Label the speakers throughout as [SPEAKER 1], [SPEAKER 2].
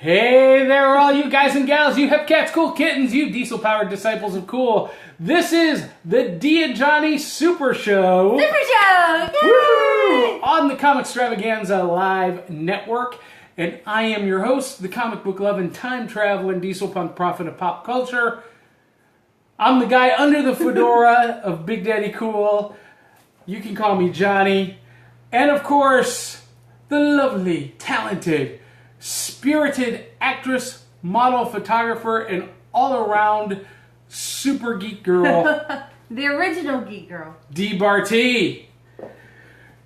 [SPEAKER 1] Hey there, all you guys and gals, you hip cats, cool kittens, you diesel-powered disciples of cool. This is the Dee Johnny Super Show.
[SPEAKER 2] Super Show!
[SPEAKER 1] Woo! On the Comixstravaganza Live Network. And I am your host, the comic book loving, time-traveling, diesel punk prophet of pop culture. I'm the guy under the fedora of Big Daddy Cool. You can call me Johnny. And of course, the lovely, talented, spirited actress, model, photographer, and all-around super geek girl.
[SPEAKER 2] The original geek girl.
[SPEAKER 1] Dee Barty.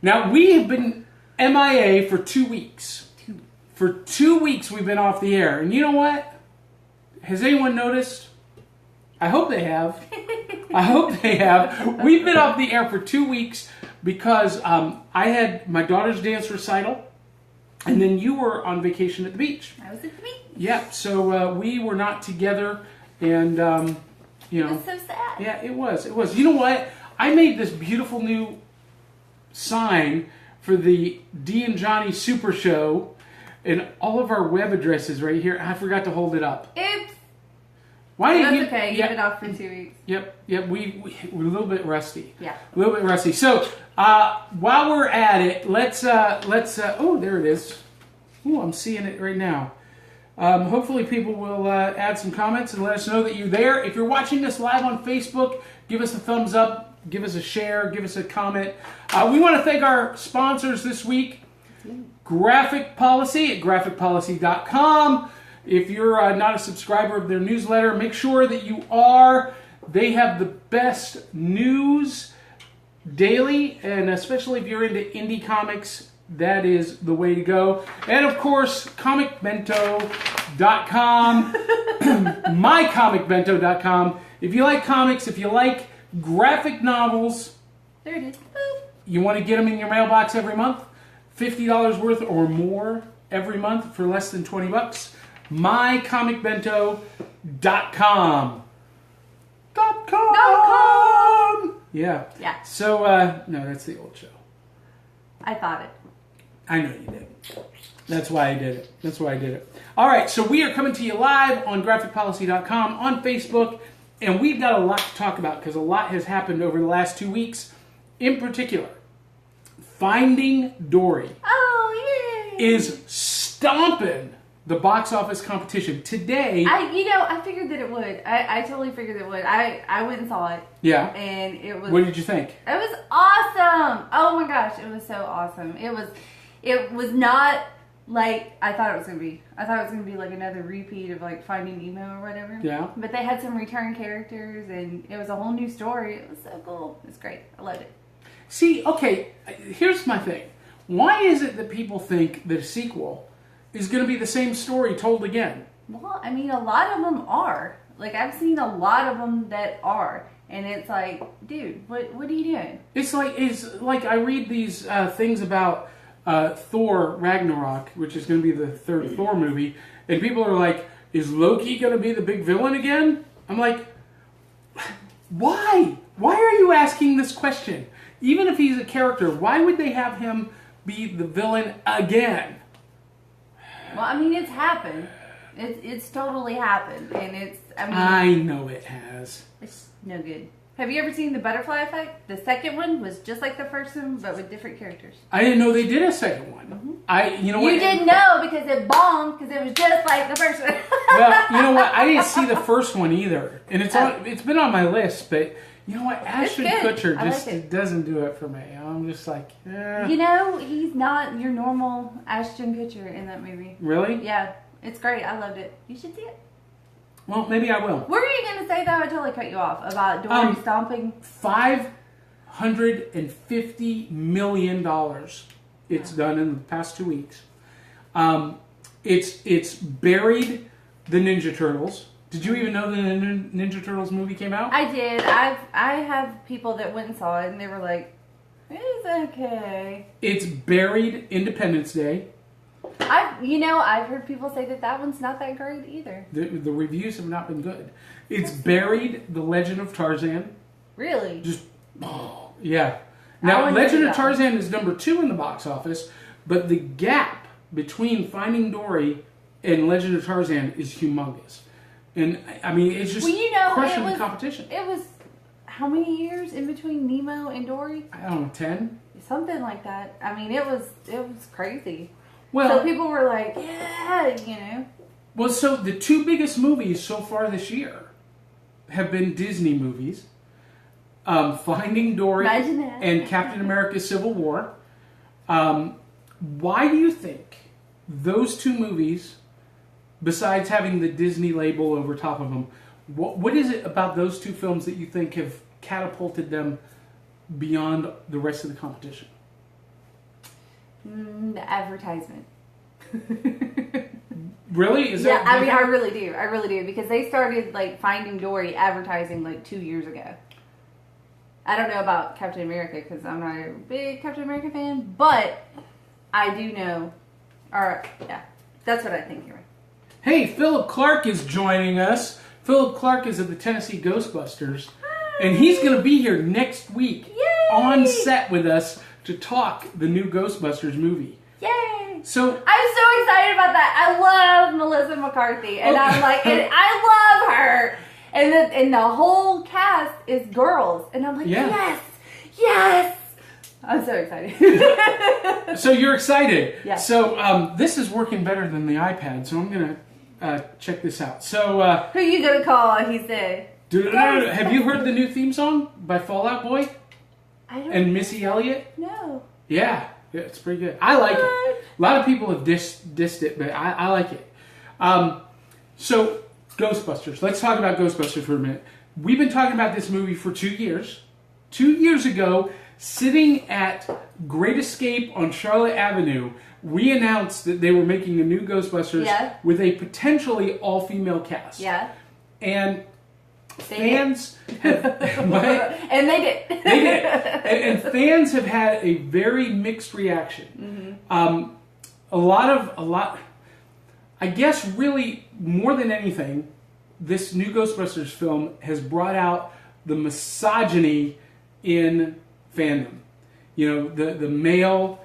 [SPEAKER 1] Now, we have been MIA for 2 weeks. For 2 weeks we've been off the air. And you know what? Has anyone noticed? I hope they have. I hope they have. We've been off the air for 2 weeks because I had my daughter's dance recital. And then you were on vacation at the beach.
[SPEAKER 2] I was at the beach.
[SPEAKER 1] Yep. So we were not together, and you know.
[SPEAKER 2] It was so sad.
[SPEAKER 1] Yeah, it was. It was. You know what? I made this beautiful new sign for the Dee and Johnny Super Show, and all of our web addresses right here. I forgot to hold it up.
[SPEAKER 2] Oops.
[SPEAKER 1] Why didn't you?
[SPEAKER 2] That's okay. You've been off for 2 weeks.
[SPEAKER 1] Yep. We're a little bit rusty.
[SPEAKER 2] Yeah.
[SPEAKER 1] A little bit rusty. So while we're at it, let's. Oh, there it is. Oh, I'm seeing it right now. Hopefully, people will add some comments and let us know that you're there. If you're watching this live on Facebook, give us a thumbs up, give us a share, give us a comment. We want to thank our sponsors this week: Graphic Policy at graphicpolicy.com. If you're not a subscriber of their newsletter, make sure that you are. They have the best news daily, and especially if you're into indie comics, that is the way to go. And of course, comicbento.com, mycomicbento.com. If you like comics, if you like graphic novels,
[SPEAKER 2] There it is. Boop.
[SPEAKER 1] you want to get them in your mailbox every month, $50 worth or more every month for less than $20. mycomicbento.com. Yeah.
[SPEAKER 2] Yeah.
[SPEAKER 1] So, no, that's the old show.
[SPEAKER 2] I thought it.
[SPEAKER 1] I know you did. That's why I did it. All right, so we are coming to you live on graphicpolicy.com, on Facebook, and we've got a lot to talk about because a lot has happened over the last 2 weeks. In particular, Finding Dory
[SPEAKER 2] Oh, yay!
[SPEAKER 1] is stomping the box office competition. Today...
[SPEAKER 2] I figured that it would. I totally figured it would. I went and saw it.
[SPEAKER 1] Yeah.
[SPEAKER 2] And it was...
[SPEAKER 1] What did you think?
[SPEAKER 2] It was awesome! Oh my gosh, it was so awesome. It was not like I thought it was going to be. I thought it was going to be like another repeat of like Finding Nemo or whatever.
[SPEAKER 1] Yeah.
[SPEAKER 2] But they had some return characters and it was a whole new story. It was so cool. It was great. I loved it.
[SPEAKER 1] See, okay, here's my thing. Why is it that people think that a sequel is going to be the same story told again?
[SPEAKER 2] Well, I mean, a lot of them are. Like, I've seen a lot of them that are. And it's like, dude, what are you doing?
[SPEAKER 1] It's like I read these things about Thor Ragnarok, which is going to be the third Thor movie, and people are like, is Loki going to be the big villain again? I'm like, why? Why are you asking this question? Even if he's a character, why would they have him be the villain again?
[SPEAKER 2] Well, I mean, it's happened. It's totally happened. And
[SPEAKER 1] I know it has.
[SPEAKER 2] It's no good. Have you ever seen The Butterfly Effect? The second one was just like the first one, but with different characters.
[SPEAKER 1] I didn't know they did a second one.
[SPEAKER 2] Mm-hmm.
[SPEAKER 1] What?
[SPEAKER 2] You didn't know because it bombed because it was just like the first one.
[SPEAKER 1] Well, you know what? I didn't see the first one either, and it's been on my list, but you know what? Ashton Kutcher just doesn't do it for me. I'm just like, eh.
[SPEAKER 2] You know, he's not your normal Ashton Kutcher in that movie.
[SPEAKER 1] Really?
[SPEAKER 2] Yeah, it's great. I loved it. You should see it.
[SPEAKER 1] Well, maybe I will.
[SPEAKER 2] What were you going to say, though? I totally cut you off about Dory stomping.
[SPEAKER 1] $550 million it's done in the past 2 weeks. It's buried the Ninja Turtles. Did you even know the Ninja Turtles movie came out?
[SPEAKER 2] I did. I have people that went and saw it, and they were like, it's okay.
[SPEAKER 1] It's buried Independence Day.
[SPEAKER 2] I've heard people say that one's not that great either.
[SPEAKER 1] The reviews have not been good. It's buried The Legend of Tarzan.
[SPEAKER 2] Really?
[SPEAKER 1] Yeah. Now, Legend of Tarzan is number 2 in the box office, but the gap between Finding Dory and Legend of Tarzan is humongous. And I mean, it's just crushing the competition.
[SPEAKER 2] It was how many years in between Nemo and Dory?
[SPEAKER 1] I don't know, 10?
[SPEAKER 2] Something like that. I mean, it was crazy.
[SPEAKER 1] Well,
[SPEAKER 2] so people were like, yeah,
[SPEAKER 1] Well, so the two biggest movies so far this year have been Disney movies. Finding Dory and Captain America Civil War. Why do you think those two movies, besides having the Disney label over top of them, what is it about those two films that you think have catapulted them beyond the rest of the competition?
[SPEAKER 2] The advertisement.
[SPEAKER 1] Really? Is that?
[SPEAKER 2] I mean, I really do because they started like Finding Dory advertising like 2 years ago. I don't know about Captain America because I'm not a big Captain America fan, but I do know. That's what I think here.
[SPEAKER 1] Hey, Philip Clark is joining us. Philip Clark is of the Tennessee Ghostbusters, and he's going to be here next week on set with us to talk the new Ghostbusters movie.
[SPEAKER 2] Yay!
[SPEAKER 1] So
[SPEAKER 2] I'm so excited about that. I love Melissa McCarthy, and I'm like, and I love her. And the whole cast is girls. And I'm like, yes! I'm so excited.
[SPEAKER 1] So you're excited.
[SPEAKER 2] Yeah.
[SPEAKER 1] So this is working better than the iPad, so I'm going to check this out. So
[SPEAKER 2] who you going to call, he said?
[SPEAKER 1] Have you heard the new theme song by Fall Out Boy?
[SPEAKER 2] I don't
[SPEAKER 1] and Missy Elliott?
[SPEAKER 2] No.
[SPEAKER 1] Yeah, it's pretty good. I like it. A lot of people have dissed it, but I like it. So... Ghostbusters. Let's talk about Ghostbusters for a minute. We've been talking about this movie for 2 years. 2 years ago, sitting at Great Escape on Charlotte Avenue, we announced that they were making a new Ghostbusters with a potentially all-female cast.
[SPEAKER 2] Yeah.
[SPEAKER 1] And fans have...
[SPEAKER 2] And they did.
[SPEAKER 1] They did. And fans have had a very mixed reaction. Mm-hmm. I guess really more than anything, this new Ghostbusters film has brought out the misogyny in fandom. You know, the male,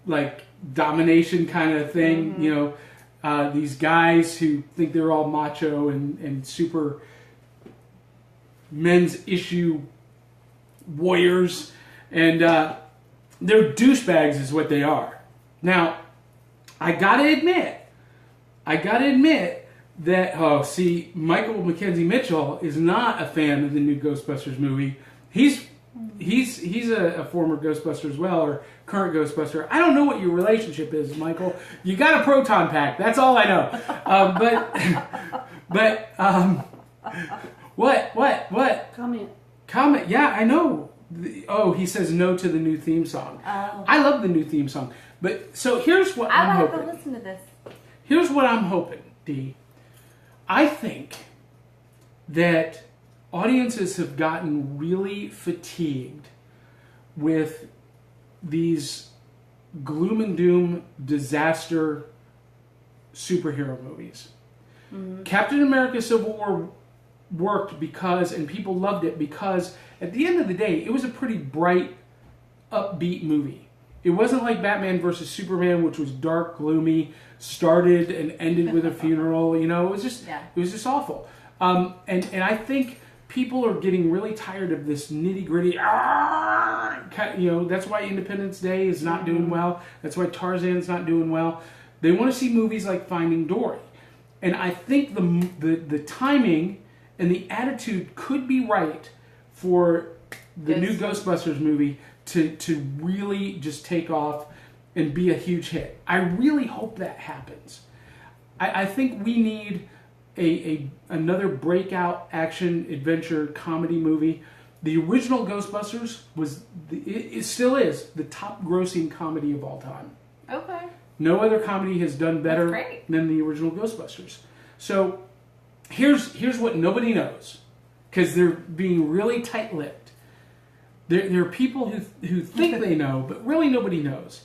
[SPEAKER 1] like, domination kind of thing. Mm-hmm. You know, these guys who think they're all macho and super men's issue warriors. And they're douchebags is what they are. Now, I gotta admit that, Michael Mackenzie Mitchell is not a fan of the new Ghostbusters movie. He's a former Ghostbuster as well, or current Ghostbuster. I don't know what your relationship is, Michael. You got a proton pack. That's all I know. What? Comment. Yeah, I know. He says no to the new theme song. Oh. I love the new theme song. But so here's what I'm hoping.
[SPEAKER 2] I have to listen to this.
[SPEAKER 1] Here's what I'm hoping, Dee. I think that audiences have gotten really fatigued with these gloom and doom disaster superhero movies. Mm-hmm. Captain America Civil War worked because, and people loved it because, at the end of the day, it was a pretty bright, upbeat movie. It wasn't like Batman versus Superman, which was dark, gloomy, started and ended with a funeral. You know, it was just awful. And I think people are getting really tired of this nitty gritty. You know, that's why Independence Day is not doing well. That's why Tarzan's not doing well. They want to see movies like Finding Dory, and I think the timing and the attitude could be right for the new Ghostbusters movie to really just take off and be a huge hit. I really hope that happens. I think we need another breakout action adventure comedy movie. The original Ghostbusters it still is the top grossing comedy of all time.
[SPEAKER 2] Okay.
[SPEAKER 1] No other comedy has done better than the original Ghostbusters. So here's what nobody knows, because they're being really tight-lipped. There are people who think they know, but really nobody knows.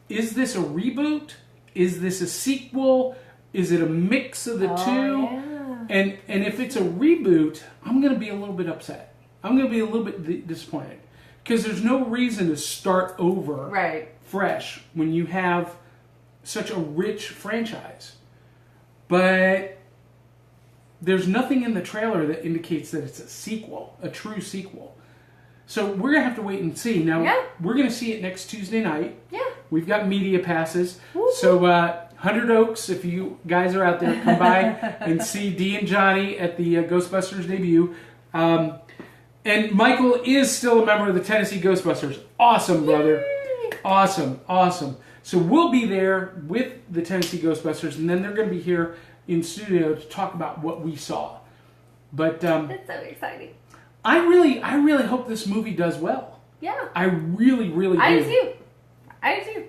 [SPEAKER 1] Is this a reboot? Is this a sequel? Is it a mix of the two?
[SPEAKER 2] Yeah.
[SPEAKER 1] And if it's a reboot, I'm going to be a little bit upset. I'm going to be a little bit disappointed. Because there's no reason to start over fresh when you have such a rich franchise. but there's nothing in the trailer that indicates that it's a sequel, a true sequel. So we're going to have to wait and see. Now, we're going to see it next Tuesday night.
[SPEAKER 2] Yeah.
[SPEAKER 1] We've got media passes.
[SPEAKER 2] Woo-hoo.
[SPEAKER 1] So 100 Oaks, if you guys are out there, come by and see Dee and Johnny at the Ghostbusters debut. And Michael is still a member of the Tennessee Ghostbusters. Awesome, brother.
[SPEAKER 2] Yay.
[SPEAKER 1] Awesome, awesome. So we'll be there with the Tennessee Ghostbusters, and then they're going to be here in studio to talk about what we saw. But
[SPEAKER 2] That's so exciting.
[SPEAKER 1] I really hope this movie does well.
[SPEAKER 2] Yeah.
[SPEAKER 1] I really do.
[SPEAKER 2] I do too.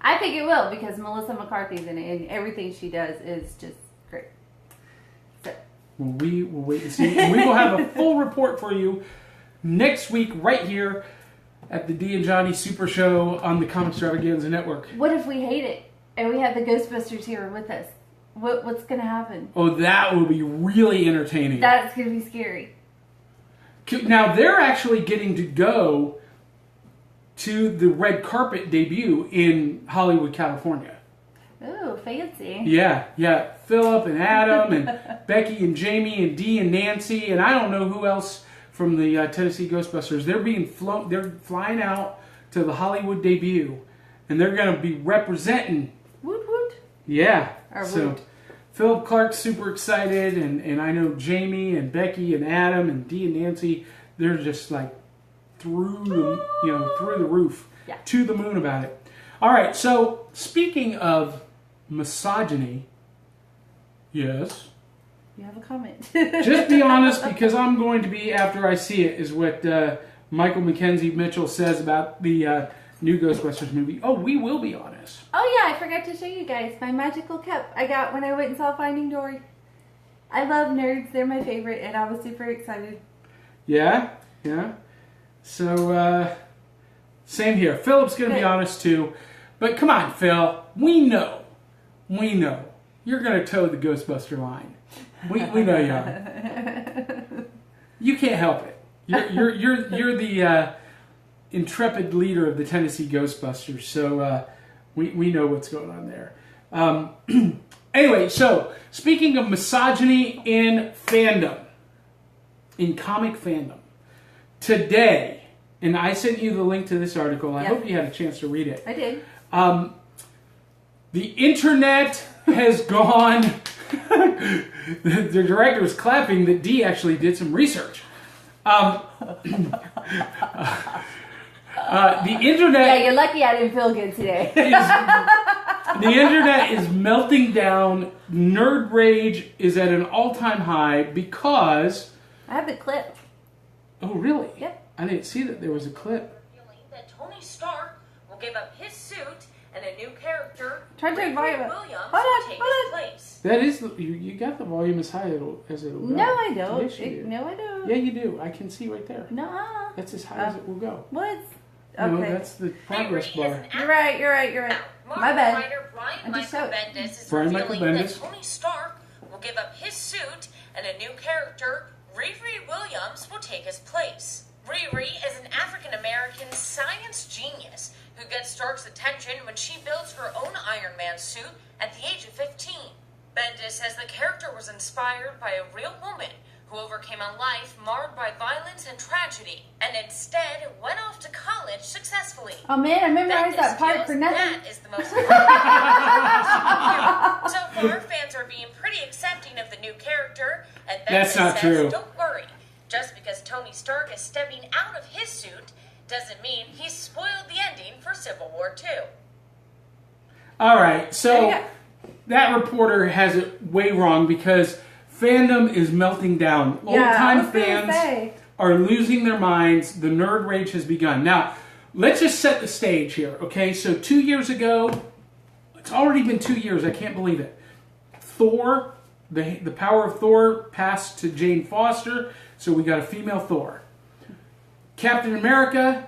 [SPEAKER 2] I think it will because Melissa McCarthy's in it and everything she does is just great. So.
[SPEAKER 1] Well, we will wait and see. And we will have a full report for you next week right here at the Dee and Johnny Super Show on the Comixstravaganza Network.
[SPEAKER 2] What if we hate it and we have the Ghostbusters here with us? What's going to happen?
[SPEAKER 1] Oh, that will be really entertaining.
[SPEAKER 2] That's going to be scary.
[SPEAKER 1] Now, they're actually getting to go to the red carpet debut in Hollywood, California.
[SPEAKER 2] Ooh, fancy.
[SPEAKER 1] Yeah. Philip and Adam and Becky and Jamie and Dee and Nancy and I don't know who else from the Tennessee Ghostbusters. They're flying out to the Hollywood debut, and they're going to be representing.
[SPEAKER 2] Woot woot.
[SPEAKER 1] Yeah.
[SPEAKER 2] Or
[SPEAKER 1] so
[SPEAKER 2] woot.
[SPEAKER 1] Philip Clark's super excited, and I know Jamie and Becky and Adam and Dee and Nancy. They're just like through the roof, to the moon about it. All right. So speaking of misogyny, yes.
[SPEAKER 2] You have a comment.
[SPEAKER 1] Just be honest, because I'm going to be after I see it, is what Michael Mackenzie Mitchell says about the new Ghostbusters movie. Oh, we will be honest.
[SPEAKER 2] Oh yeah, I forgot to show you guys my magical cup I got when I went and saw Finding Dory. I love nerds. They're my favorite, and I was super excited.
[SPEAKER 1] Yeah. So, same here. Philip's going to be honest too. But come on, Phil. We know. You're going to toe the Ghostbuster line. We know you are. You can't help it. You're the intrepid leader of the Tennessee Ghostbusters, so we know what's going on there. Anyway, so speaking of misogyny in fandom, in comic fandom, today, and I sent you the link to this article. I hope you had a chance to read it.
[SPEAKER 2] I did.
[SPEAKER 1] The internet has gone. The director was clapping that Dee actually did some research. The internet.
[SPEAKER 2] Yeah, you're lucky I didn't feel good today.
[SPEAKER 1] The internet is melting down. Nerd rage is at an all-time high because.
[SPEAKER 2] I have the clip.
[SPEAKER 1] Oh, really?
[SPEAKER 2] Yep.
[SPEAKER 1] I didn't see that there was a clip.
[SPEAKER 3] That Tony Stark will give up his suit and a new character,
[SPEAKER 2] Riri
[SPEAKER 3] Williams, will take his place.
[SPEAKER 1] That is, you got the volume as high as it'll go.
[SPEAKER 2] No, I don't.
[SPEAKER 1] Yes, you do.
[SPEAKER 2] No, I don't.
[SPEAKER 1] Yeah, you do. I can see right there.
[SPEAKER 2] No.
[SPEAKER 1] That's as high as it will go.
[SPEAKER 2] What?
[SPEAKER 1] No,
[SPEAKER 2] Okay.
[SPEAKER 1] that's the progress bar.
[SPEAKER 2] You're right. My bad.
[SPEAKER 3] Writer Brian
[SPEAKER 2] I just
[SPEAKER 3] Michael
[SPEAKER 2] showed-
[SPEAKER 3] Bendis is
[SPEAKER 1] Brian Michael
[SPEAKER 3] revealing
[SPEAKER 1] Bendis.
[SPEAKER 3] that Tony Stark will give up his suit and a new character, Riri Williams, will take his place. Riri is an African-American science genius who gets Stark's attention when she builds her own Iron Man suit at the age of 15. Bendis says the character was inspired by a real woman who overcame a life marred by violence and tragedy, and instead went off to college successfully.
[SPEAKER 2] Oh man, I memorized
[SPEAKER 3] Bendis
[SPEAKER 2] that part
[SPEAKER 3] feels
[SPEAKER 2] for nothing.
[SPEAKER 3] That is the most important. So far, fans are being pretty accepting of the new character, and
[SPEAKER 1] That's
[SPEAKER 3] Bendis
[SPEAKER 1] not
[SPEAKER 3] says,
[SPEAKER 1] true.
[SPEAKER 3] don't worry. Just because Tony Stark is stepping out of his suit doesn't mean he's spoiled the ending for Civil War II.
[SPEAKER 1] All right,
[SPEAKER 2] There you
[SPEAKER 1] so
[SPEAKER 2] go.
[SPEAKER 1] that reporter has it way wrong because fandom is melting down.
[SPEAKER 2] Yeah, I
[SPEAKER 1] Old-time
[SPEAKER 2] was gonna
[SPEAKER 1] fans
[SPEAKER 2] say.
[SPEAKER 1] are losing their minds. The nerd rage has begun. Now, let's just set the stage here, okay? So 2 years ago, it's already been 2 years. I can't believe it. Thor, the power of Thor passed to Jane Foster, so we got a female Thor. Captain America,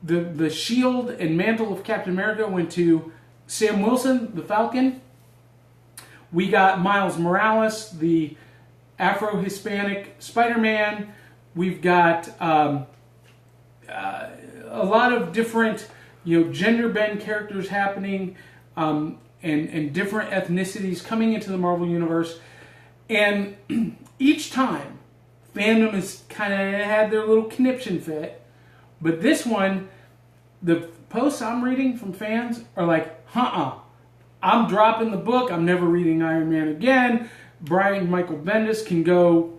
[SPEAKER 1] the shield and mantle of Captain America went to Sam Wilson, the Falcon. We got Miles Morales, the Afro-Hispanic Spider-Man. We've got a lot of different, gender bend characters happening. and different ethnicities coming into the Marvel Universe. And each time, Fandom has kind of had their little conniption fit. But this one, the posts I'm reading from fans are like, I'm dropping the book. I'm never reading Iron Man again. Brian Michael Bendis can go,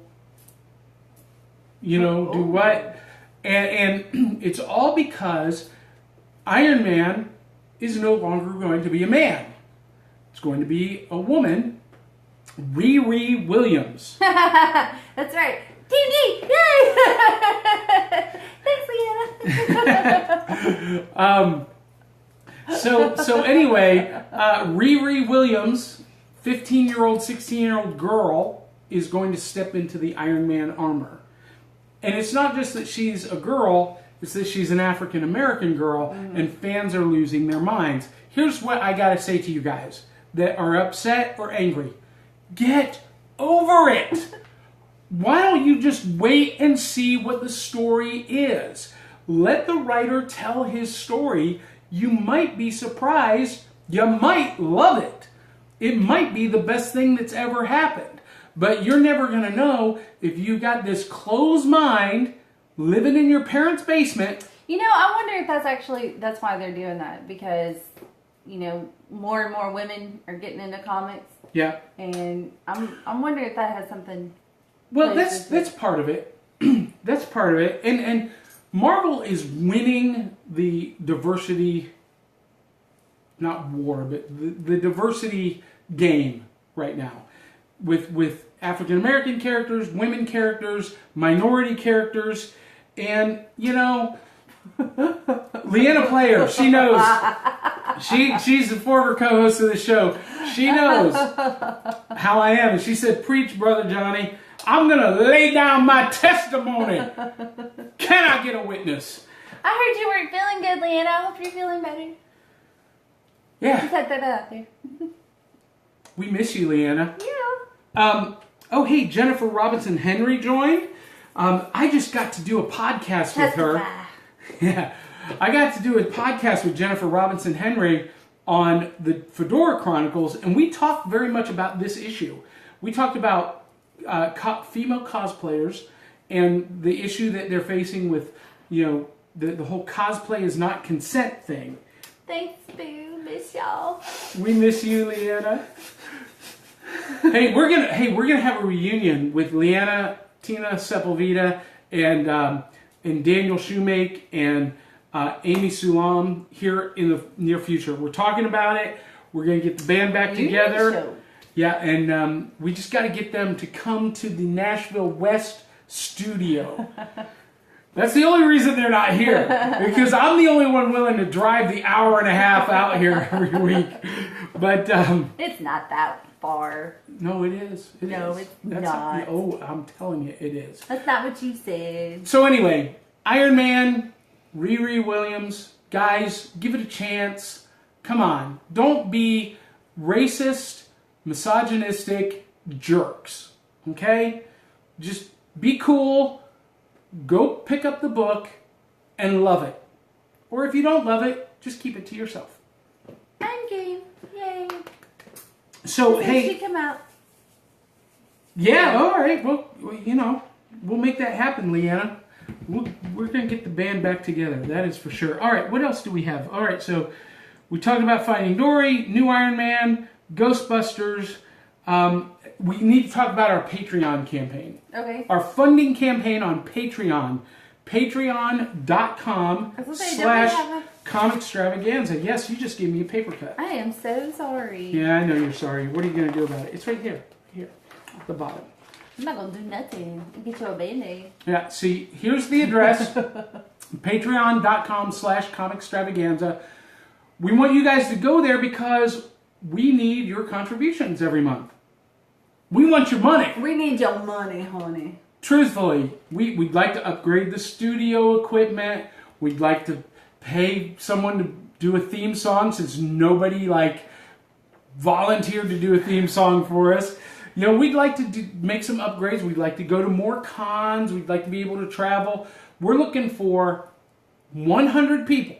[SPEAKER 1] do what? And it's all because Iron Man is no longer going to be a man. It's going to be a woman, Riri Williams.
[SPEAKER 2] That's right. Team D! Yay! Thanks, Leanna.
[SPEAKER 1] So anyway, Riri Williams, 15-year-old, 16-year-old girl, is going to step into the Iron Man armor. And it's not just that she's a girl, it's that she's an African-American girl, and fans are losing their minds. Here's what I gotta say to you guys that are upset or angry. Get over it! Why don't you just wait and see what the story is? Let the writer tell his story. You might be surprised. You might love it. It might be the best thing that's ever happened. But you're never going to know if you got this closed mind living in your parents' basement.
[SPEAKER 2] I wonder if that's why they're doing that. Because, more and more women are getting into comics.
[SPEAKER 1] Yeah.
[SPEAKER 2] And I'm wondering if that has something...
[SPEAKER 1] Well, that's part of it. That's part of it. And Marvel is winning the diversity, not war, but the diversity game right now. With African American characters, women characters, minority characters, and Leanna Player, she knows. She's the former co-host of the show. She knows how I am. And she said, "Preach, Brother Johnny. I'm going to lay down my testimony. Can I get a witness?"
[SPEAKER 2] I heard you weren't feeling good, Leanna. I hope you're feeling better.
[SPEAKER 1] Yeah.
[SPEAKER 2] Just had that out there.
[SPEAKER 1] We miss you, Leanna.
[SPEAKER 2] Yeah.
[SPEAKER 1] Oh, hey, Jennifer Robinson Henry joined. I just got to do a podcast with her. Yeah. I got to do a podcast with Jennifer Robinson Henry on the Fedora Chronicles, and we talked very much about this issue. We talked about female cosplayers and the issue that they're facing with, the whole cosplay is not consent thing.
[SPEAKER 2] Thanks, Boo. Miss y'all.
[SPEAKER 1] We miss you, Leanna. Hey, we're gonna have a reunion with Leanna, Tina Sepulveda, and Daniel Shoemake and Amy Sulam here in the near future. We're talking about it. We're gonna get the band back together.
[SPEAKER 2] Show.
[SPEAKER 1] Yeah, and we just got to get them to come to the Nashville West studio. That's the only reason they're not here. Because I'm the only one willing to drive the hour and a half out here every week. But
[SPEAKER 2] it's not that far.
[SPEAKER 1] No, it is.
[SPEAKER 2] It's not.
[SPEAKER 1] I'm telling you, it is.
[SPEAKER 2] That's not what you said.
[SPEAKER 1] So anyway, Iron Man, Riri Williams, guys, give it a chance. Come on. Don't be racist, misogynistic jerks. Okay? Just be cool. Go pick up the book and love it. Or if you don't love it, just keep it to yourself.
[SPEAKER 2] I'm game. Yay.
[SPEAKER 1] So, hey.
[SPEAKER 2] She come out.
[SPEAKER 1] Yeah, all right. Well, we'll make that happen, Leanna. We're going to get the band back together. That is for sure. All right, what else do we have? All right, so we talked about Finding Dory, New Iron Man, Ghostbusters. We need to talk about our Patreon campaign.
[SPEAKER 2] Okay.
[SPEAKER 1] Our funding campaign on Patreon. Patreon.com/Comixstravaganza. Yes, you just gave me a paper cut.
[SPEAKER 2] I am so sorry.
[SPEAKER 1] Yeah, I know you're sorry. What are you going to do about it? It's right here. Here. At the bottom.
[SPEAKER 2] I'm not going to do nothing. Get you a Band-Aid.
[SPEAKER 1] Yeah, see, here's the address. Patreon.com/Comixstravaganza. We want you guys to go there because we need your contributions every month. We want your money.
[SPEAKER 2] We need your money, honey.
[SPEAKER 1] Truthfully, we'd like to upgrade the studio equipment. We'd like to pay someone to do a theme song since nobody volunteered to do a theme song for us. We'd like to make some upgrades. We'd like to go to more cons. We'd like to be able to travel. We're looking for 100 people.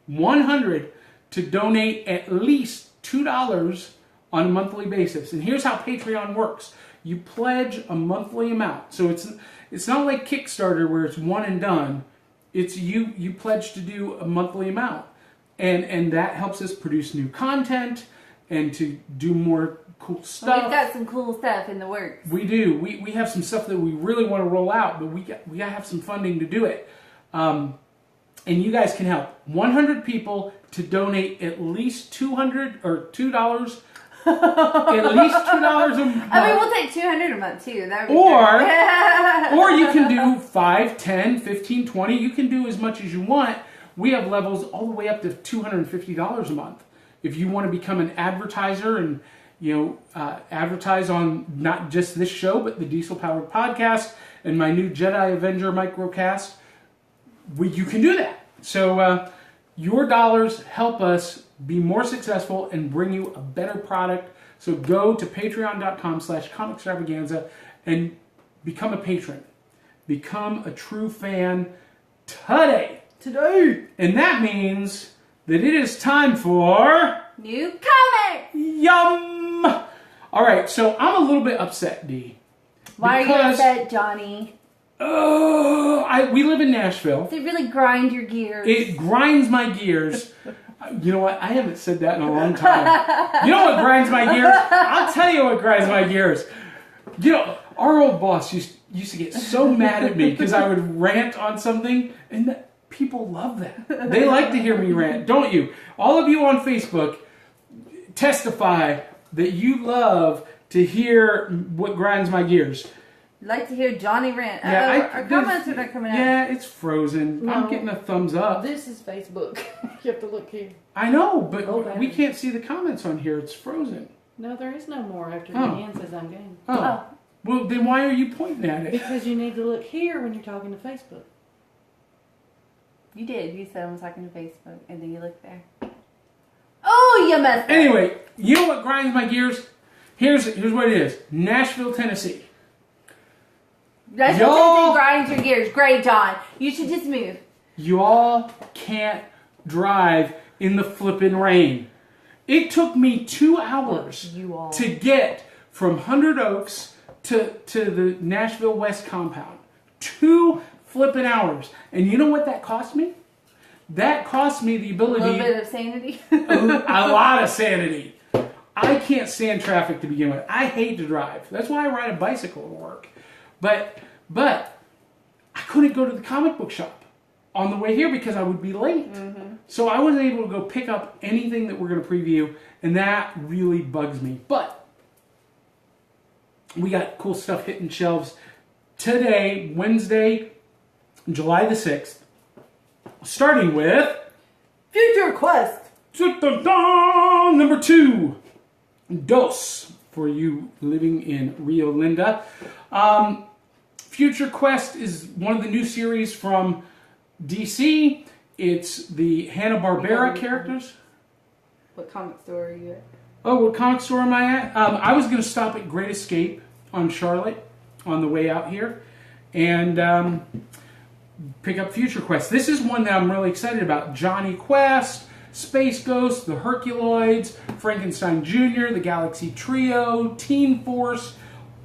[SPEAKER 1] 100 to donate at least $2 on a monthly basis. And here's how Patreon works. You pledge a monthly amount. So it's not like Kickstarter where it's one and done. It's you pledge to do a monthly amount. And that helps us produce new content and to do more cool stuff.
[SPEAKER 2] Well, we've got some cool stuff in the works.
[SPEAKER 1] We do. We have some stuff that we really want to roll out, but we got to have some funding to do it. And you guys can help. 100 people to donate at least $200 or $2. At least $2 a month.
[SPEAKER 2] I mean, we'll take $200 a month too. That would be
[SPEAKER 1] or you can do 5, 10, 15, 20. You can do as much as you want. We have levels all the way up to $250 a month. If you want to become an advertiser and advertise on not just this show, but the Diesel Powered Podcast and my new Jedi Avenger microcast, you can do that. So your dollars help us be more successful and bring you a better product. So go to patreon.com/comicstravaganza and become a patron. Become a true fan today. And that means that it is time for...
[SPEAKER 2] New comics!
[SPEAKER 1] Yum! All right, so I'm a little bit upset, Dee.
[SPEAKER 2] Why are you upset, Johnny?
[SPEAKER 1] We live in Nashville.
[SPEAKER 2] Does it really grind your gears?
[SPEAKER 1] It grinds my gears. You know what? I haven't said that in a long time. You know what grinds my gears? I'll tell you what grinds my gears. You know, our old boss used to get so mad at me because I would rant on something, and people love that. They like to hear me rant, don't you? All of you on Facebook testify that you love to hear what grinds my gears.
[SPEAKER 2] Like to hear Johnny rant.
[SPEAKER 1] Yeah,
[SPEAKER 2] our comments are not coming out.
[SPEAKER 1] Yeah, it's frozen.
[SPEAKER 4] No.
[SPEAKER 1] I'm getting a thumbs up.
[SPEAKER 4] This is Facebook. You have to look here.
[SPEAKER 1] I know, but
[SPEAKER 4] Okay.
[SPEAKER 1] we can't see the comments on here. It's frozen.
[SPEAKER 4] No, there is no more after
[SPEAKER 1] Oh.
[SPEAKER 4] Deanne says I'm game.
[SPEAKER 1] Oh. Well, then why are you pointing at it?
[SPEAKER 4] Because you need to look here when you're talking to Facebook.
[SPEAKER 2] You did. You said I was talking to Facebook, and then you looked there. Oh, you messed up.
[SPEAKER 1] Anyway, you know what grinds my gears? Here's what it is. Nashville, Tennessee.
[SPEAKER 2] That's
[SPEAKER 1] Y'all-
[SPEAKER 2] what Tennessee grinds your gears. Great, John. You should just move.
[SPEAKER 1] Y'all can't drive in the flippin' rain. It took me 2 hours
[SPEAKER 2] You all.
[SPEAKER 1] to get from Hundred Oaks to the Nashville West compound. 2 flippin' hours. And you know what that cost me? That cost me the
[SPEAKER 2] A
[SPEAKER 1] ability...
[SPEAKER 2] little bit of sanity.
[SPEAKER 1] a lot of sanity. I can't stand traffic to begin with. I hate to drive. That's why I ride a bicycle to work. But I couldn't go to the comic book shop on the way here because I would be late. Mm-hmm. So I wasn't able to go pick up anything that we're going to preview, and that really bugs me. But we got cool stuff hitting shelves today, Wednesday, July the 6th, starting with...
[SPEAKER 2] Future Quest.
[SPEAKER 1] Number 2, Dos, for you living in Rio Linda. Future Quest is one of the new series from DC. It's the Hanna-Barbera characters.
[SPEAKER 2] What comic store are you at?
[SPEAKER 1] Oh, what comic store am I at? I was going to stop at Great Escape on Charlotte on the way out here and pick up Future Quest. This is one that I'm really excited about. Johnny Quest, Space Ghost, the Herculoids, Frankenstein Jr., the Galaxy Trio, Teen Force,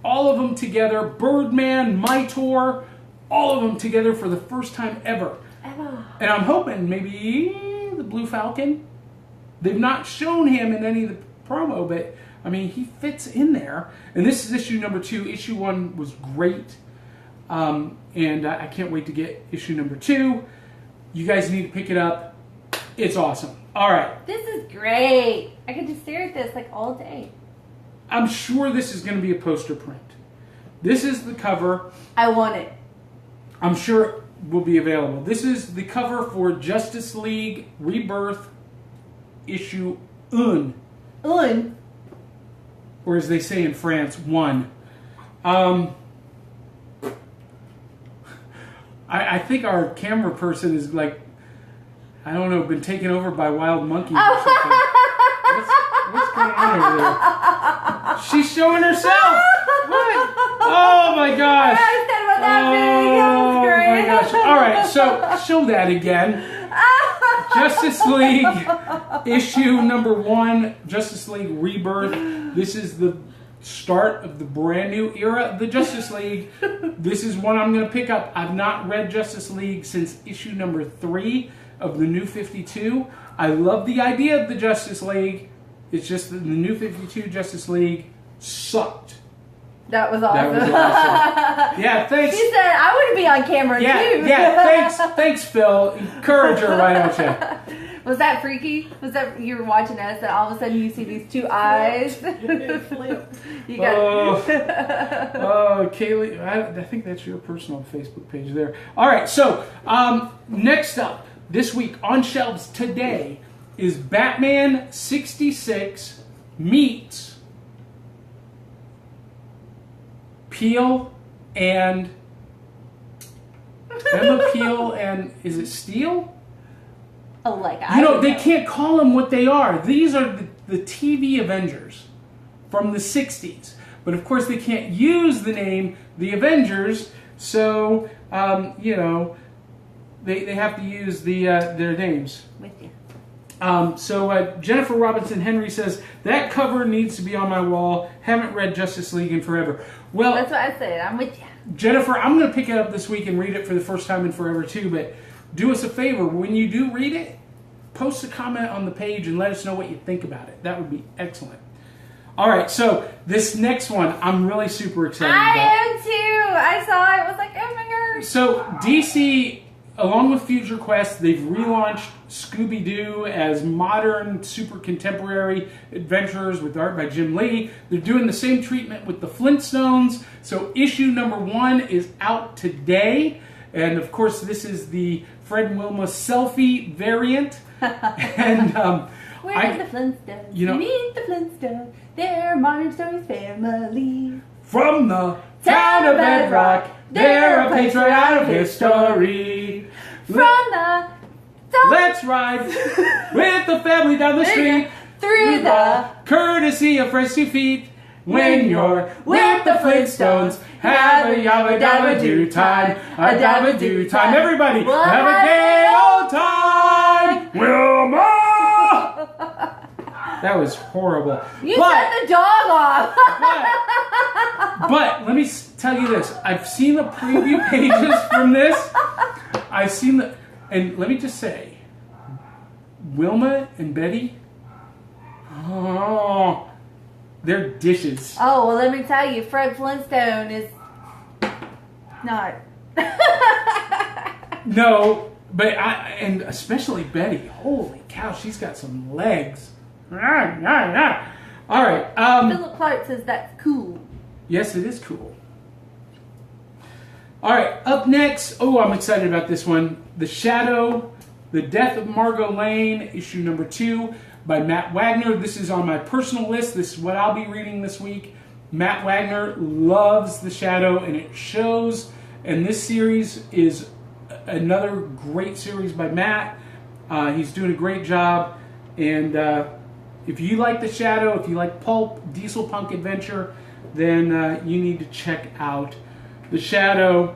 [SPEAKER 1] all of them together, Birdman, Mitor, all of them together for the first time ever. And I'm hoping maybe the Blue Falcon. They've not shown him in any of the promo, but I mean, he fits in there. And this is issue number 2. Issue 1 was great. And I can't wait to get issue number 2. You guys need to pick it up. It's awesome. All right.
[SPEAKER 2] This is great. I could just stare at this like all day.
[SPEAKER 1] I'm sure this is going to be a poster print. This is the cover.
[SPEAKER 2] I want it.
[SPEAKER 1] I'm sure it will be available. This is the cover for Justice League Rebirth issue 1. Or as they say in France, 1. I think our camera person is like, I don't know, been taken over by wild monkeys or something. What's going on over there? She's showing herself. What? Oh my gosh.
[SPEAKER 2] I understand what that means. That was great.
[SPEAKER 1] Oh my gosh. All right, so show that again. Justice League issue number 1, Justice League Rebirth. This is the start of the brand new era of the Justice League. This is one I'm going to pick up. I've not read Justice League since issue number 3 of the New 52. I love the idea of the Justice League. It's just that the New 52 Justice League sucked.
[SPEAKER 2] That was awesome.
[SPEAKER 1] That was awesome. Yeah, thanks.
[SPEAKER 2] She said, I want to be on camera too.
[SPEAKER 1] Yeah, thanks, Phil. Encourage her, why don't you?
[SPEAKER 2] Was that freaky? Was that you were watching us and all of a sudden you see these 2 eyes? You got
[SPEAKER 1] Oh, Kaylee, I think that's your personal Facebook page there. All right, so next up this week on shelves today is Batman 66 meets Peel and Emma Peel and is it Steele?
[SPEAKER 2] Oh, like
[SPEAKER 1] They can't call them what they are. These are the TV Avengers from the 60s. But of course they can't use the name The Avengers, so, they have to use their names.
[SPEAKER 2] With you.
[SPEAKER 1] So Jennifer Robinson Henry says, that cover needs to be on my wall. Haven't read Justice League in forever. Well,
[SPEAKER 2] That's what I said. I'm with you.
[SPEAKER 1] Jennifer, I'm going to pick it up this week and read it for the first time in forever too, but do us a favor. When you do read it, post a comment on the page and let us know what you think about it. That would be excellent. All right, so this next one I'm really super excited about.
[SPEAKER 2] I am too. I saw it. I was like, oh my gosh.
[SPEAKER 1] So DC, along with Future Quest, they've relaunched ScoobyDoo as modern, super contemporary adventurers with art by Jim Lee. They're doing the same treatment with the Flintstones. So issue number 1 is out today. And of course, this is the Fred and Wilma selfie variant. And
[SPEAKER 2] Where's the Flintstones? Meet the Flintstones. They're Modern Stories family.
[SPEAKER 1] From the town of Bedrock, they're a patriotic history.
[SPEAKER 2] From the
[SPEAKER 1] Let's ride with the family down the street
[SPEAKER 2] through the
[SPEAKER 1] courtesy of fresh 2 feet. When you're with the Flintstones, have a yabba dabba do time, a dabba do time. Everybody, have a gay old time, Wilma. That was horrible.
[SPEAKER 2] You shut the dog off.
[SPEAKER 1] But let me tell you this: I've seen the preview pages from this. I've seen the. And let me just say, Wilma and Betty, oh, they're dishes.
[SPEAKER 2] Oh, well, let me tell you, Fred Flintstone is not.
[SPEAKER 1] No, but and especially Betty. Holy cow, she's got some legs. All right.
[SPEAKER 2] Philip Clark says that's cool.
[SPEAKER 1] Yes, it is cool. All right, up next. Oh, I'm excited about this one. The Shadow, The Death of Margot Lane, issue number 2 by Matt Wagner. This is on my personal list. This is what I'll be reading this week. Matt Wagner loves The Shadow, and it shows. And this series is another great series by Matt. He's doing a great job. And if you like The Shadow, if you like pulp, diesel punk adventure, then you need to check out The Shadow.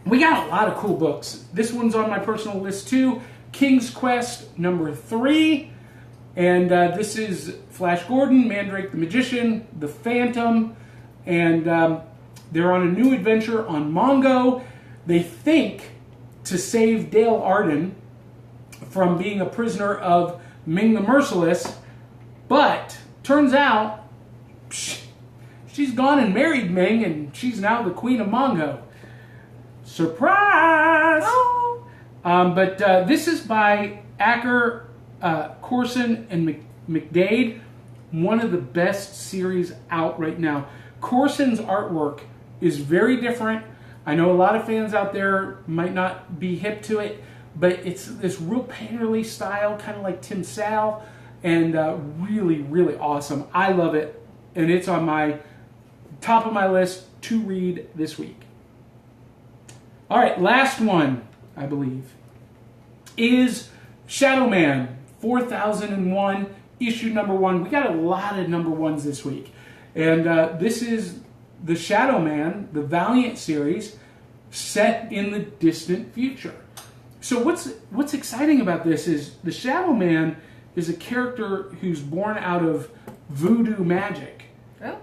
[SPEAKER 1] We got a lot of cool books. This one's on my personal list too. King's Quest number 3. And this is Flash Gordon, Mandrake the Magician, the Phantom. And they're on a new adventure on Mongo. They think to save Dale Arden from being a prisoner of Ming the Merciless. But turns out she's gone and married Ming, and she's now the Queen of Mongo. Surprise! Oh. But this is by Acker, Corson, and McDade. One of the best series out right now. Corson's artwork is very different. I know a lot of fans out there might not be hip to it, but it's this real painterly style, kind of like Tim Sal, and really, really awesome. I love it, and it's on my top of my list to read this week. All right, last one, I believe, is Shadow Man 4001, issue number 1. We got a lot of number 1s this week. And this is the Shadow Man, the Valiant series, set in the distant future. So what's exciting about this is the Shadow Man is a character who's born out of voodoo magic.
[SPEAKER 2] Oh.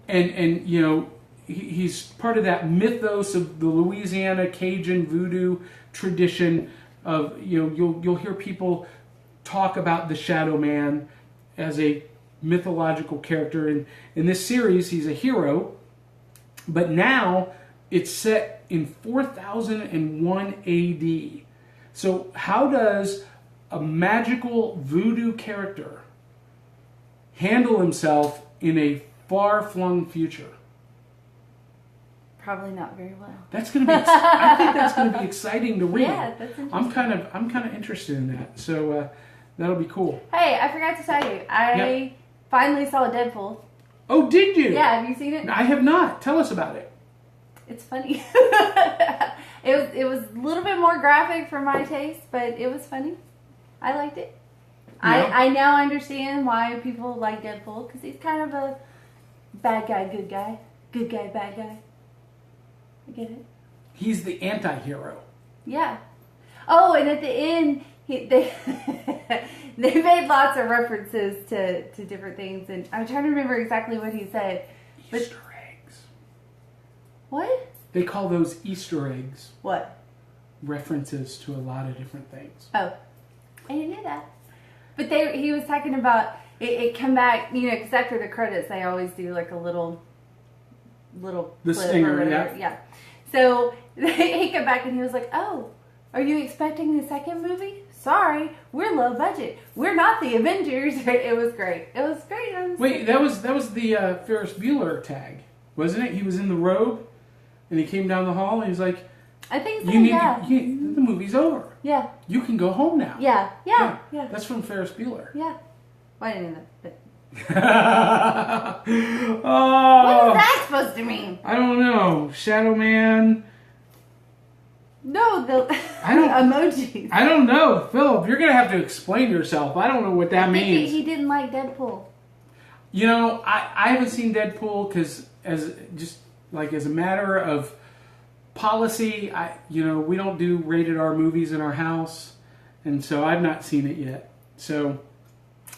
[SPEAKER 1] And you know, he's part of that mythos of the Louisiana Cajun voodoo tradition of, you know, you'll hear people talk about the Shadow Man as a mythological character. And in this series, he's a hero, but now it's set in 4001 AD. So how does a magical voodoo character handle himself in a far-flung future?
[SPEAKER 2] Probably not very well.
[SPEAKER 1] That's going to be. I think that's going to be exciting to read.
[SPEAKER 2] Yeah, that's interesting.
[SPEAKER 1] I'm kind of interested in that. So that'll be cool.
[SPEAKER 2] Hey, I forgot to tell you. I finally saw Deadpool.
[SPEAKER 1] Oh, did you?
[SPEAKER 2] Yeah, have you seen it?
[SPEAKER 1] I have not. Tell us about it.
[SPEAKER 2] It's funny. It was a little bit more graphic for my taste, but it was funny. I liked it.
[SPEAKER 1] Yeah.
[SPEAKER 2] I now understand why people like Deadpool, because he's kind of a bad guy, good guy, bad guy. I get it.
[SPEAKER 1] He's the anti-hero.
[SPEAKER 2] Yeah. Oh, and at the end, they they made lots of references to different things, and I'm trying to remember exactly what he said. But,
[SPEAKER 1] Easter eggs.
[SPEAKER 2] what?
[SPEAKER 1] They call those Easter eggs.
[SPEAKER 2] What?
[SPEAKER 1] References to a lot of different things.
[SPEAKER 2] Oh, I didn't know that. But he was talking about it come back, you know, because after the credits, they always do like a little
[SPEAKER 1] The
[SPEAKER 2] clip
[SPEAKER 1] stinger,
[SPEAKER 2] or whatever. Yeah. So he came back and he was like, "Oh, are you expecting the second movie? Sorry, we're low budget. We're not the Avengers." It was great. It was great.
[SPEAKER 1] Wait, that was the Ferris Bueller tag, wasn't it? He was in the robe, and he came down the hall, and he was like,
[SPEAKER 2] I think so.
[SPEAKER 1] "You need
[SPEAKER 2] Yeah.
[SPEAKER 1] the movie's over.
[SPEAKER 2] Yeah.
[SPEAKER 1] You can go home now."
[SPEAKER 2] Yeah. Yeah. Yeah.
[SPEAKER 1] That's from Ferris Bueller.
[SPEAKER 2] Yeah. Well, I didn't know that. But
[SPEAKER 1] Oh,
[SPEAKER 2] what is that supposed to mean?
[SPEAKER 1] I don't know. Shadow Man.
[SPEAKER 2] No, the
[SPEAKER 1] I don't-
[SPEAKER 2] emojis.
[SPEAKER 1] I don't know, Philip. You're gonna have to explain yourself. I don't know what that means.
[SPEAKER 2] He didn't like Deadpool.
[SPEAKER 1] You know, I haven't seen Deadpool because as a matter of policy, we don't do rated R movies in our house, and so I've not seen it yet. So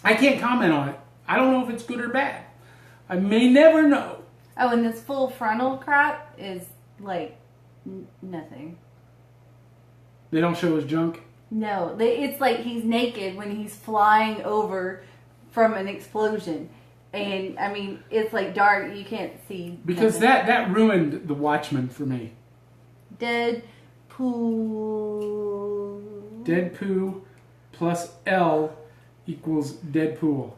[SPEAKER 1] I can't comment on it. I don't know if it's good or bad. I may never know.
[SPEAKER 2] Oh, and this full frontal crap is like nothing.
[SPEAKER 1] They don't show his junk.
[SPEAKER 2] No, it's like he's naked when he's flying over from an explosion. And, I mean, it's like dark. You can't see.
[SPEAKER 1] Because
[SPEAKER 2] nothing.
[SPEAKER 1] that ruined The Watchmen for me.
[SPEAKER 2] Deadpool.
[SPEAKER 1] Deadpool plus L equals Deadpool.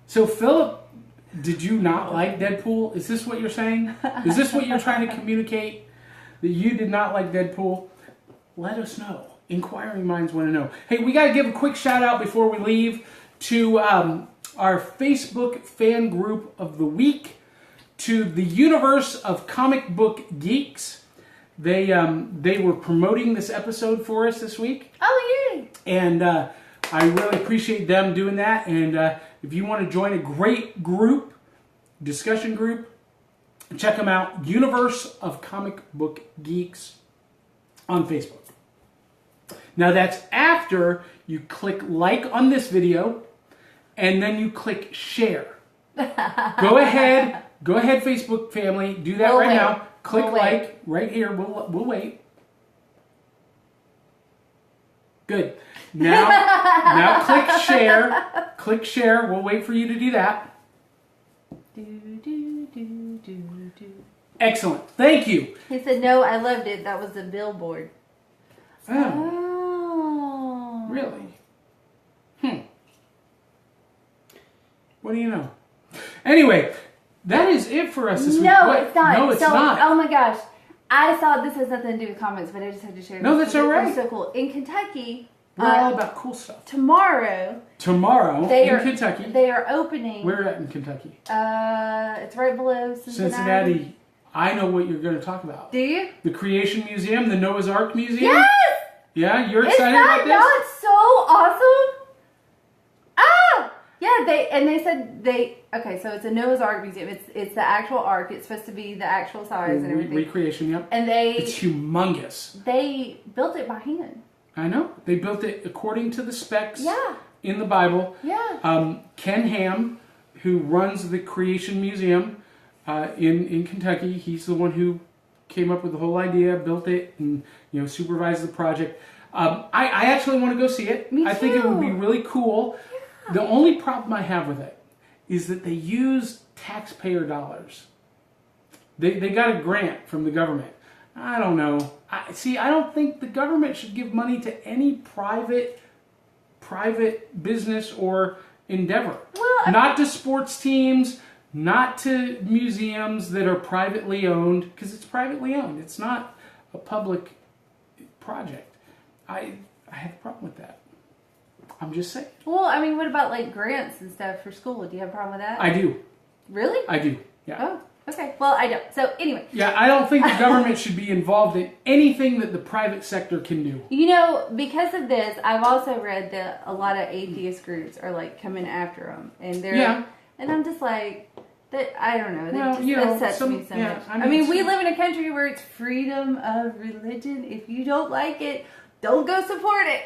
[SPEAKER 1] So, Philip, did you not like Deadpool? Is this what you're saying? Is this what you're trying to communicate? That you did not like Deadpool? Let us know. Inquiring minds want to know. Hey, we got to give a quick shout out before we leave to our Facebook fan group of the week, to the universe of comic book geeks. They were promoting this episode for us this week.
[SPEAKER 2] Oh, yay!
[SPEAKER 1] And I really appreciate them doing that. And if you want to join a great group, discussion group, check them out. Universe of Comic Book Geeks on Facebook. Now that's after you click like on this video and then you click share. Go ahead, Facebook family, do that right now. Click like right here. We'll wait. Good. Now click share. Click share. We'll wait for you to do that. Excellent. Thank you.
[SPEAKER 2] He said, no, I loved it. That was a billboard.
[SPEAKER 1] Oh,
[SPEAKER 2] Oh.
[SPEAKER 1] really? What do you know? Anyway, that is it for us this week.
[SPEAKER 2] No,
[SPEAKER 1] What?
[SPEAKER 2] it's not.
[SPEAKER 1] No, it's
[SPEAKER 2] so,
[SPEAKER 1] not.
[SPEAKER 2] Oh my gosh. I saw, this has nothing to do with comments, but I just had to share this.
[SPEAKER 1] No, that's all right.
[SPEAKER 2] It's so cool. In Kentucky,
[SPEAKER 1] We're all about cool stuff.
[SPEAKER 2] tomorrow,
[SPEAKER 1] Tomorrow in Kentucky.
[SPEAKER 2] They are opening.
[SPEAKER 1] Where at in Kentucky?
[SPEAKER 2] It's right below
[SPEAKER 1] Cincinnati. I know what you're going to talk about.
[SPEAKER 2] Do you?
[SPEAKER 1] The Creation Museum, the Noah's Ark Museum.
[SPEAKER 2] Yes!
[SPEAKER 1] Yeah, you're
[SPEAKER 2] Is
[SPEAKER 1] excited
[SPEAKER 2] that
[SPEAKER 1] about this?
[SPEAKER 2] not so awesome? Ah! Yeah, they said okay, so it's a Noah's Ark museum. It's the actual ark. It's supposed to be the actual size and everything.
[SPEAKER 1] Recreation, yep.
[SPEAKER 2] And
[SPEAKER 1] It's humongous.
[SPEAKER 2] they built it by hand.
[SPEAKER 1] I know. They built it according to the specs
[SPEAKER 2] Yeah.
[SPEAKER 1] in the Bible.
[SPEAKER 2] Yeah.
[SPEAKER 1] Ken Ham, who runs the Creation Museum in Kentucky, he's the one who came up with the whole idea, built it, and supervised the project. I actually want to go see it.
[SPEAKER 2] Me
[SPEAKER 1] I think it would be
[SPEAKER 2] too.
[SPEAKER 1] really cool. Yeah. The only problem I have with it is that they use taxpayer dollars. They got a grant from the government. I don't know. I don't think the government should give money to any private business or endeavor.
[SPEAKER 2] Well,
[SPEAKER 1] not to sports teams, not to museums that are privately owned, because it's privately owned. It's not a public project. I have a problem with that. I'm just saying.
[SPEAKER 2] Well, I mean, what about like grants and stuff for school? Do you have a problem with that?
[SPEAKER 1] I do.
[SPEAKER 2] Really?
[SPEAKER 1] I do. Yeah.
[SPEAKER 2] Oh, okay. Well, I don't. So anyway.
[SPEAKER 1] Yeah, I don't think the government should be involved in anything that the private sector can do.
[SPEAKER 2] Because of this, I've also read that a lot of atheist groups are like coming after them, and they're and I'm just like, that I don't know. That upsets me so much. I mean, we live in a country where it's freedom of religion. If you don't like it, don't go support it.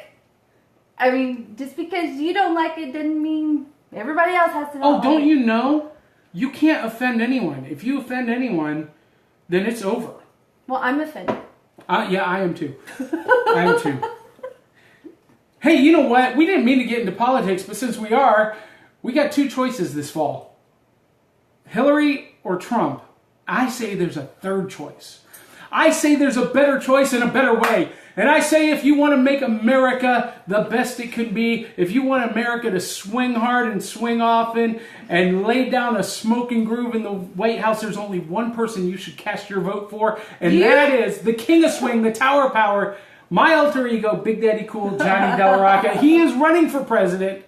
[SPEAKER 2] I mean, just because you don't like it doesn't mean everybody else has to.
[SPEAKER 1] Don't you know? You can't offend anyone. If you offend anyone, then it's over.
[SPEAKER 2] Well, I'm offended.
[SPEAKER 1] Yeah, I am too. I am too. Hey, you know what? We didn't mean to get into politics, but since we are, we got two choices this fall. Hillary or Trump. I say there's a third choice. I say there's a better choice and a better way. And I say if you want to make America the best it can be, if you want America to swing hard and swing often and lay down a smoking groove in the White House, there's only one person you should cast your vote for, and that is the King of Swing, the Tower of Power, my alter ego, Big Daddy Cool, Johnny Della Rocca. He is running for president.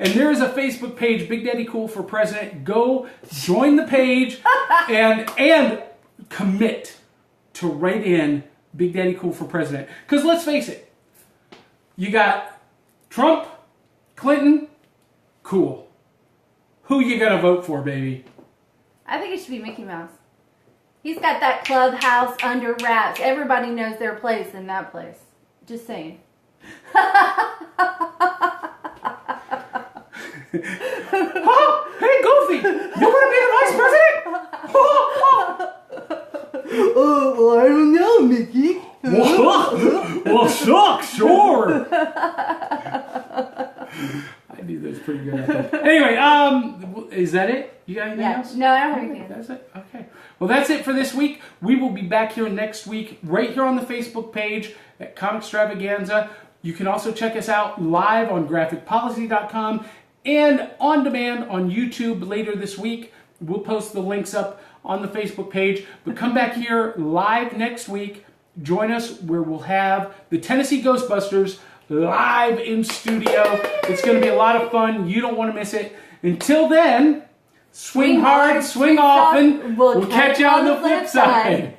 [SPEAKER 1] And there is a Facebook page, Big Daddy Cool for President. Go join the page and commit to write in Big Daddy Cool for President. Because let's face it, you got Trump, Clinton, cool. Who you gonna vote for, baby?
[SPEAKER 2] I think it should be Mickey Mouse. He's got that clubhouse under wraps. Everybody knows their place in that place. Just saying.
[SPEAKER 1] Oh, hey, Goofy, you want to be the vice president?
[SPEAKER 2] Well, I don't know, Mickey.
[SPEAKER 1] Well, shucks, sure. I do this pretty good, I think. Anyway, is that it? You got anything else?
[SPEAKER 2] No, I don't have anything.
[SPEAKER 1] That's it? Okay. Well, that's it for this week. We will be back here next week, right here on the Facebook page at Comixstravaganza. You can also check us out live on graphicpolicy.com and on demand on YouTube later this week. We'll post the links up on the Facebook page. But come back here live next week. Join us where we'll have the Tennessee Ghostbusters live in studio. It's going to be a lot of fun. You don't want to miss it. Until then, swing hard, swing often. We'll catch you on the flip side.